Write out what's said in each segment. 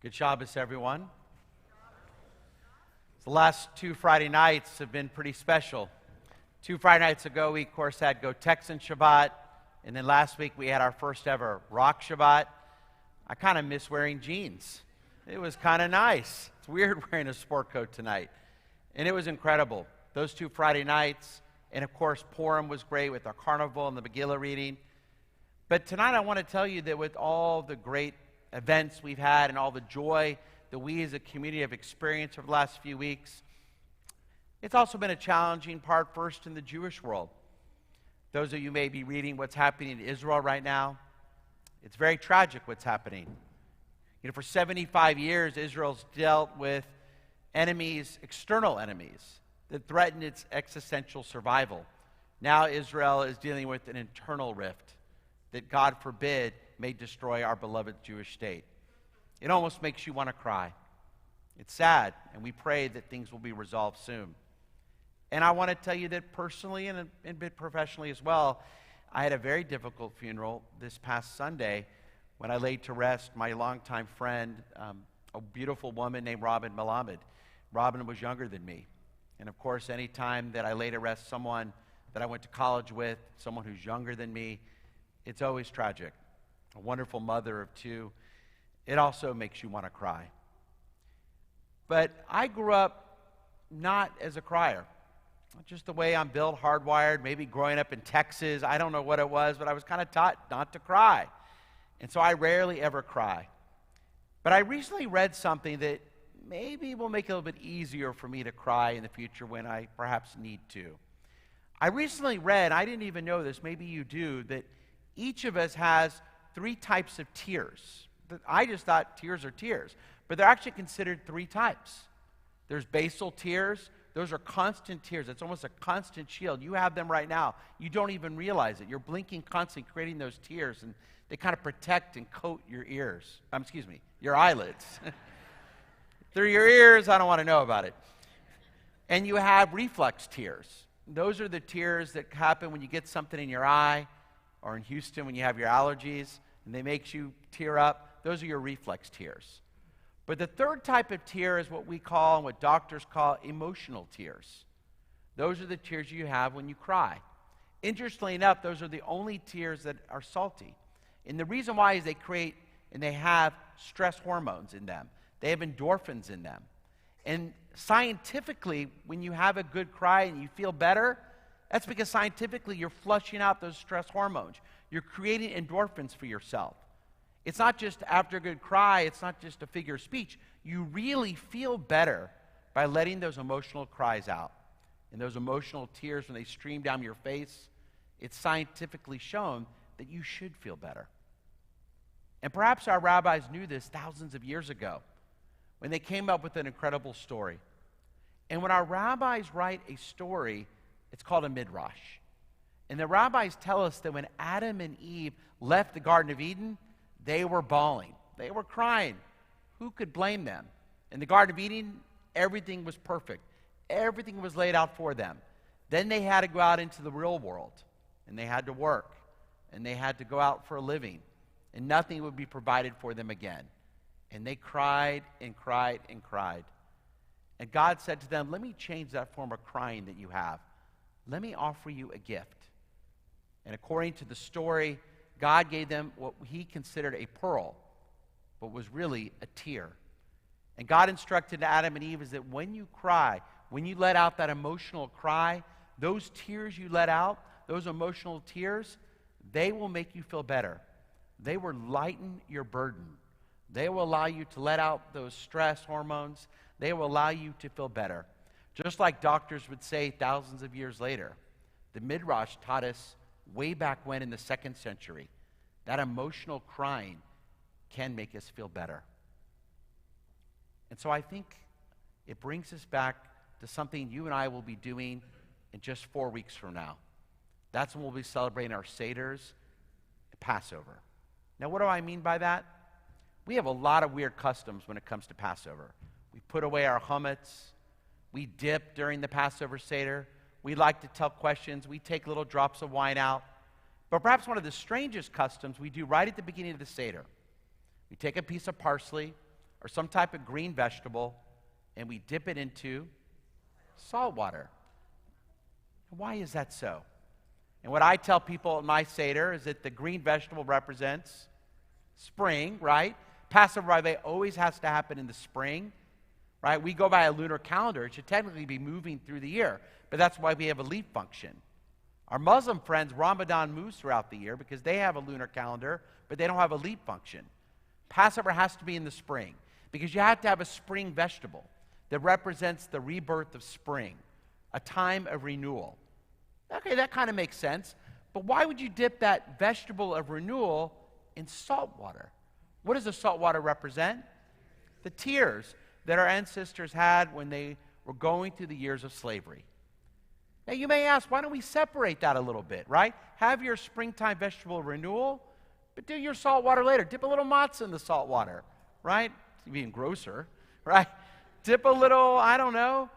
Good Shabbos, everyone. The last two Friday nights have been pretty special. 2 Friday nights ago, we, of course, had Go Texan Shabbat, and then last week we had our first ever Rock Shabbat. I kind of miss wearing jeans. It was kind of nice. It's weird wearing a sport coat tonight. And it was incredible. Those 2 Friday nights, and of course, Purim was great with our carnival and the Megillah reading. But tonight I want to tell you that with all the great events we've had and all the joy that we as a community have experienced over the last few weeks, it's also been a challenging part first in the Jewish world. Those of you may be reading what's happening in Israel right now. It's very tragic what's happening. You know, for 75 years, Israel's dealt with enemies, external enemies, that threaten its existential survival. Now Israel is dealing with an internal rift that, God forbid, may destroy our beloved Jewish state. It almost makes you want to cry. It's sad, and we pray that things will be resolved soon. And I want to tell you that personally and a bit professionally as well, I had a very difficult funeral this past Sunday when I laid to rest my longtime friend, a beautiful woman named Robin Melamed. Robin was younger than me. And of course, any time that I lay to rest someone that I went to college with, someone who's younger than me, it's always tragic. A wonderful mother of 2. It also makes you want to cry. But I grew up not as a crier. Just the way I'm built, hardwired, maybe growing up in Texas, I don't know what it was, but I was kind of taught not to cry. And so I rarely ever cry. But I recently read something that maybe will make it a little bit easier for me to cry in the future when I perhaps need to. I recently read, I didn't even know this, maybe you do, that each of us has 3 types of tears. I just thought tears are tears, but they're actually considered 3 types. There's basal tears. Those are constant tears. It's almost a constant shield. You have them right now. You don't even realize it. You're blinking constantly, creating those tears, and they kind of protect and coat your ears. Your eyelids. Through your ears, I don't want to know about it. And you have reflex tears. Those are the tears that happen when you get something in your eye, or in Houston when you have your allergies, and they make you tear up. Those are your reflex tears. But the 3rd type of tear is what we call, and what doctors call, emotional tears. Those are the tears you have when you cry. Interestingly enough, those are the only tears that are salty. And the reason why is they create, and they have stress hormones in them. They have endorphins in them. And scientifically, when you have a good cry and you feel better, that's because scientifically you're flushing out those stress hormones. You're creating endorphins for yourself. It's not just after a good cry, it's not just a figure of speech. You really feel better by letting those emotional cries out. And those emotional tears, when they stream down your face, it's scientifically shown that you should feel better. And perhaps our rabbis knew this thousands of years ago when they came up with an incredible story. And when our rabbis write a story, it's called a midrash. And the rabbis tell us that when Adam and Eve left the Garden of Eden, they were bawling. They were crying. Who could blame them? In the Garden of Eden, everything was perfect. Everything was laid out for them. Then they had to go out into the real world, and they had to work, and they had to go out for a living, and nothing would be provided for them again. And they cried and cried and cried. And God said to them, let me change that form of crying that you have. Let me offer you a gift. And according to the story, God gave them what he considered a pearl, but was really a tear. And God instructed Adam and Eve is that when you cry, when you let out that emotional cry, those tears you let out, those emotional tears, they will make you feel better. They will lighten your burden. They will allow you to let out those stress hormones. They will allow you to feel better. Just like doctors would say thousands of years later, the Midrash taught us way back when in the 2nd century, that emotional crying can make us feel better. And so I think it brings us back to something you and I will be doing in just 4 weeks from now. That's when we'll be celebrating our Seders and Passover. Now, what do I mean by that? We have a lot of weird customs when it comes to Passover. We put away our chametz. We dip during the Passover Seder. We like to tell questions. We take little drops of wine out. But perhaps one of the strangest customs we do right at the beginning of the Seder. We take a piece of parsley, or some type of green vegetable, and we dip it into salt water. Why is that so? And what I tell people at my Seder is that the green vegetable represents spring, right? Passover, by the way, always has to happen in the spring, right? We go by a lunar calendar. It should technically be moving through the year, but that's why we have a leap function. Our Muslim friends, Ramadan moves throughout the year because they have a lunar calendar, but they don't have a leap function. Passover has to be in the spring because you have to have a spring vegetable that represents the rebirth of spring, a time of renewal. Okay, that kind of makes sense, but why would you dip that vegetable of renewal in salt water? What does the salt water represent? The tears that our ancestors had when they were going through the years of slavery. Now you may ask, why don't we separate that a little bit, right? Have your springtime vegetable renewal, but do your salt water later. Dip a little matzah in the salt water, right? It's even grosser, right? Dip a little, I don't know.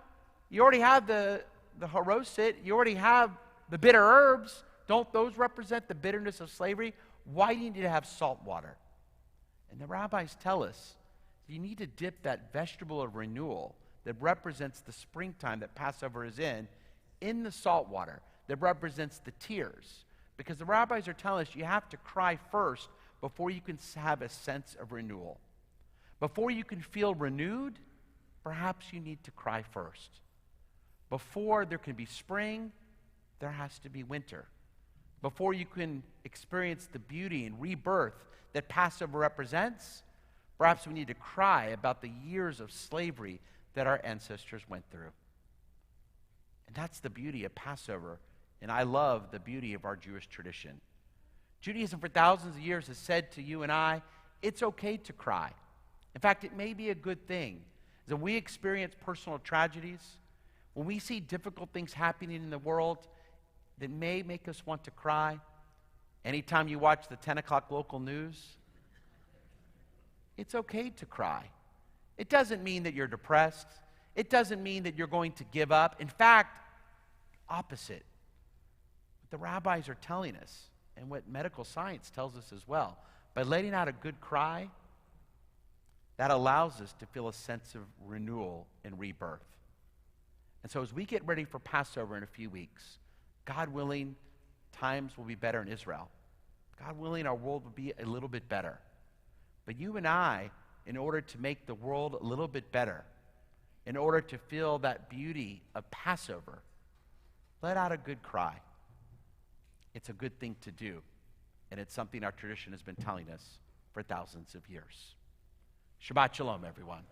You already have the haroset. You already have the bitter herbs. Don't those represent the bitterness of slavery? Why do you need to have salt water? And the rabbis tell us you need to dip that vegetable of renewal that represents the springtime that Passover is in the salt water that represents the tears. Because the rabbis are telling us you have to cry first before you can have a sense of renewal. Before you can feel renewed, perhaps you need to cry first. Before there can be spring, there has to be winter. Before you can experience the beauty and rebirth that Passover represents, perhaps we need to cry about the years of slavery that our ancestors went through. And that's the beauty of Passover, and I love the beauty of our Jewish tradition. Judaism for thousands of years has said to you and I, it's okay to cry. In fact, it may be a good thing. As when we experience personal tragedies, when we see difficult things happening in the world that may make us want to cry, anytime you watch the 10 o'clock local news, it's okay to cry. It doesn't mean that you're depressed. It doesn't mean that you're going to give up. In fact, opposite. What the rabbis are telling us, and what medical science tells us as well, by letting out a good cry, that allows us to feel a sense of renewal and rebirth. And so as we get ready for Passover in a few weeks, God willing, times will be better in Israel. God willing, our world will be a little bit better. But you and I, in order to make the world a little bit better, in order to feel that beauty of Passover, let out a good cry. It's a good thing to do, and it's something our tradition has been telling us for thousands of years. Shabbat shalom, everyone.